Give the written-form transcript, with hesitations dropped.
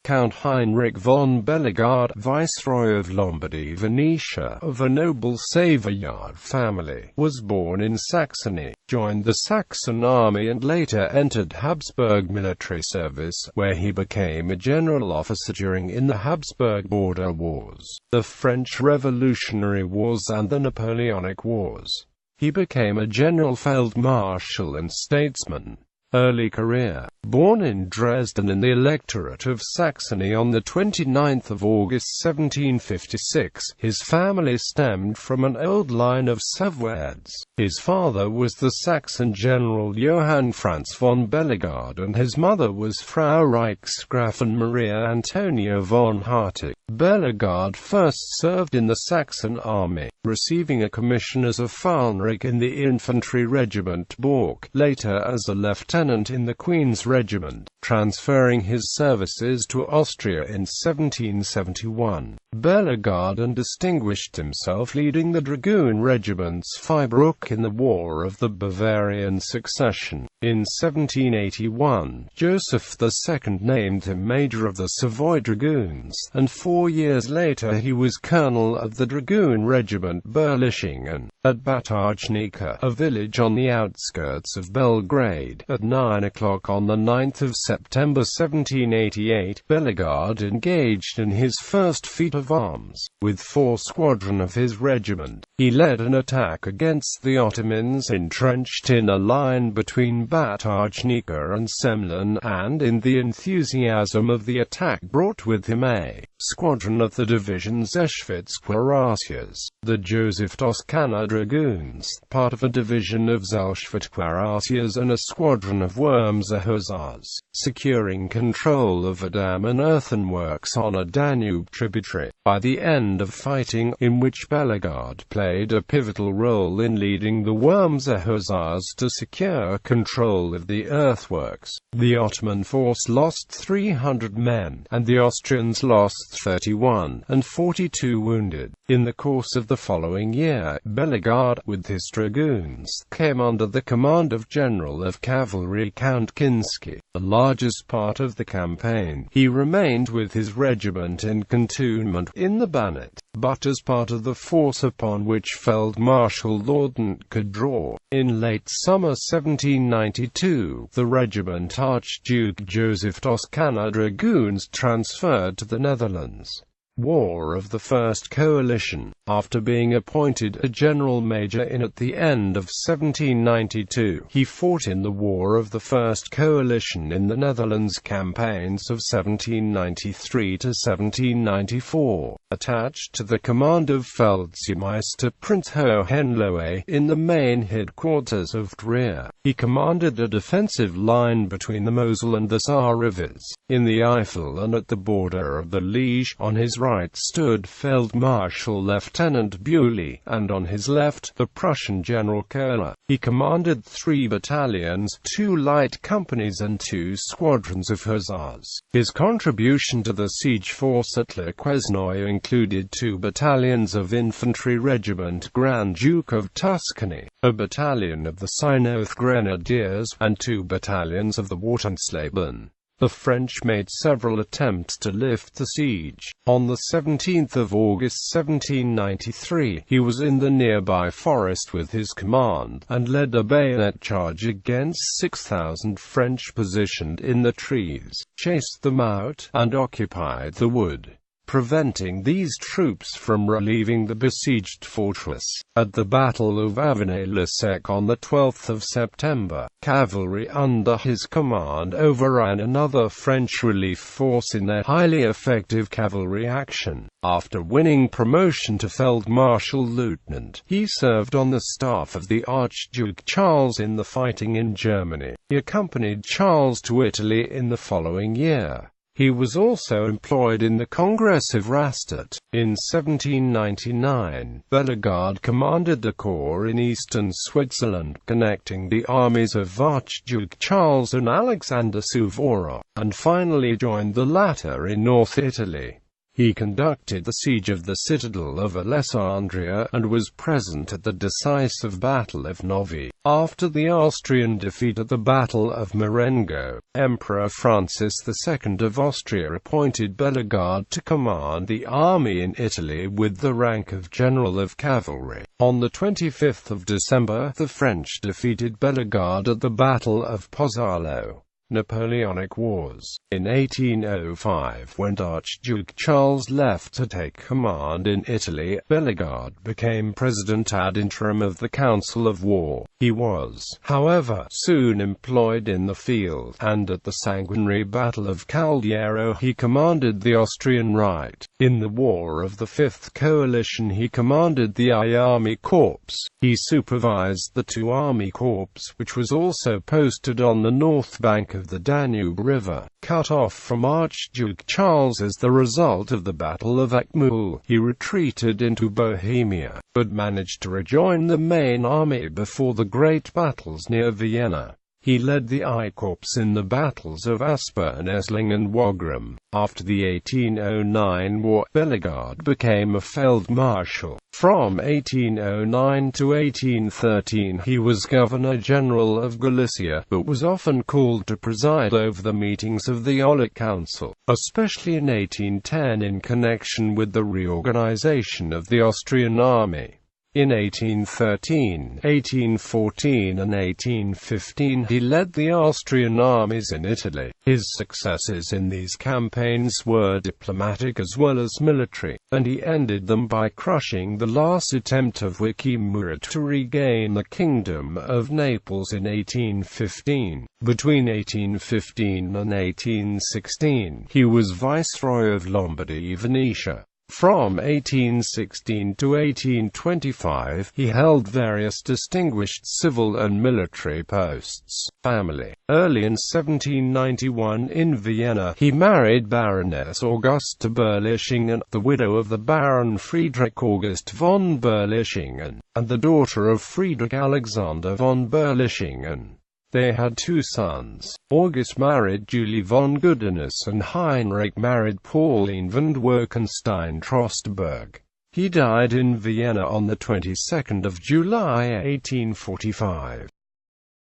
Count Heinrich von Bellegarde, Viceroy of Lombardy-Venetia, of a noble Savoyard family, was born in Saxony, joined the Saxon army and later entered Habsburg military service, where he became a general officer during the Habsburg border wars, the French Revolutionary Wars and the Napoleonic Wars. He became a Generalfeldmarschall and statesman. Early career. Born in Dresden in the Electorate of Saxony on 29 August 1756, his family stemmed from an old line of Savoyards. His father was the Saxon general Johann Franz von Bellegarde and his mother was Frau Reichsgräfin Maria Antonia von Hartig. Bellegarde first served in the Saxon army, receiving a commission as a Fähnrich in the infantry regiment Bork, later as a lieutenant in the Queen's Regiment, transferring his services to Austria in 1771. Bellegarde distinguished himself leading the dragoon regiments Freiburg in the War of the Bavarian Succession. In 1781, Joseph II named him Major of the Savoy Dragoons, and 4 years later he was Colonel of the Dragoon Regiment Berlichingen. At Batajnica, a village on the outskirts of Belgrade, at 9 o'clock on 9 September 1788, Bellegarde engaged in his first feat of arms. With 4 squadron of his regiment, he led an attack against the Ottomans entrenched in a line between Batajnica and Semlin, and in the enthusiasm of the attack brought with him a squadron of the division Zeshvitz-Cuirassiers, the Joseph Toscana Dragoons, part of a division of Zeshvitz-Cuirassiers and a squadron of Wormser Hussars, securing control of a dam and earthworks on a Danube tributary. By the end of fighting, in which Bellegarde played a pivotal role in leading the Wormser Hussars to secure control of the earthworks, the Ottoman force lost 300 men, and the Austrians lost 31, and 42 wounded. In the course of the following year, Bellegarde, with his dragoons, came under the command of General of Cavalry Count Kinsky. The largest part of the campaign, he remained with his regiment in cantonment in the Banat, but as part of the force upon which Feldmarschall Laudon could draw. In late summer 1792, the regiment Archduke Joseph Toscana Dragoons transferred to the Netherlands. War of the First Coalition. After being appointed a general major at the end of 1792, he fought in the War of the First Coalition in the Netherlands campaigns of 1793 to 1794. Attached to the command of Feldseemeister Prince Hohenlohe in the main headquarters of Trier, he commanded a defensive line between the Mosel and the Saar rivers, in the Eifel and at the border of the Liege. On his right stood Feldmarschall Lieutenant Bewley, and on his left, the Prussian General Köhler. He commanded 3 battalions, 2 light companies and 2 squadrons of hussars. His contribution to the siege force at Le Quesnoy included 2 battalions of infantry regiment Grand Duke of Tuscany, a battalion of the Synoth Grenadiers, and 2 battalions of the Wartensleben. The French made several attempts to lift the siege. On 17 August 1793, he was in the nearby forest with his command, and led a bayonet charge against 6,000 French positioned in the trees, chased them out, and occupied the wood, preventing these troops from relieving the besieged fortress. At the Battle of Avesnes-le-Sec on 12 September, cavalry under his command overran another French relief force in their highly effective cavalry action. After winning promotion to Feldmarschall Lieutenant, he served on the staff of the Archduke Charles in the fighting in Germany. He accompanied Charles to Italy in the following year. He was also employed in the Congress of Rastatt. In 1799, Bellegarde commanded a corps in eastern Switzerland, connecting the armies of Archduke Charles and Alexander Suvorov, and finally joined the latter in North Italy. He conducted the siege of the citadel of Alessandria, and was present at the decisive Battle of Novi. After the Austrian defeat at the Battle of Marengo, Emperor Francis II of Austria appointed Bellegarde to command the army in Italy with the rank of General of Cavalry. On the 25th of December, the French defeated Bellegarde at the Battle of Pozzallo. Napoleonic Wars. In 1805, when Archduke Charles left to take command in Italy, Bellegarde became president ad interim of the Council of War. He was, however, soon employed in the field, and at the sanguinary Battle of Caldiero he commanded the Austrian right. In the War of the Fifth Coalition he commanded the I Army Corps. He supervised the II Army Corps, which was also posted on the north bank of the Danube River. Cut off from Archduke Charles as the result of the Battle of Akmul, he retreated into Bohemia, but managed to rejoin the main army before the great battles near Vienna. He led the I Corps in the battles of Aspern, Essling and Wagram. After the 1809 war, Bellegarde became a Feldmarschall. From 1809 to 1813 he was Governor-General of Galicia, but was often called to preside over the meetings of the Aulic Council, especially in 1810 in connection with the reorganization of the Austrian army. In 1813, 1814 and 1815 he led the Austrian armies in Italy. His successes in these campaigns were diplomatic as well as military, and he ended them by crushing the last attempt of Geymayer to regain the Kingdom of Naples in 1815. Between 1815 and 1816, he was Viceroy of Lombardy-Venetia. From 1816 to 1825, he held various distinguished civil and military posts. Family. Early in 1791 in Vienna, he married Baroness Augusta Berlichingen, the widow of the Baron Friedrich August von Berlichingen, and the daughter of Friedrich Alexander von Berlichingen. They had two sons. August married Julie von Gudenus and Heinrich married Pauline von Werkenstein-Trosterberg. He died in Vienna on the 22nd of July 1845.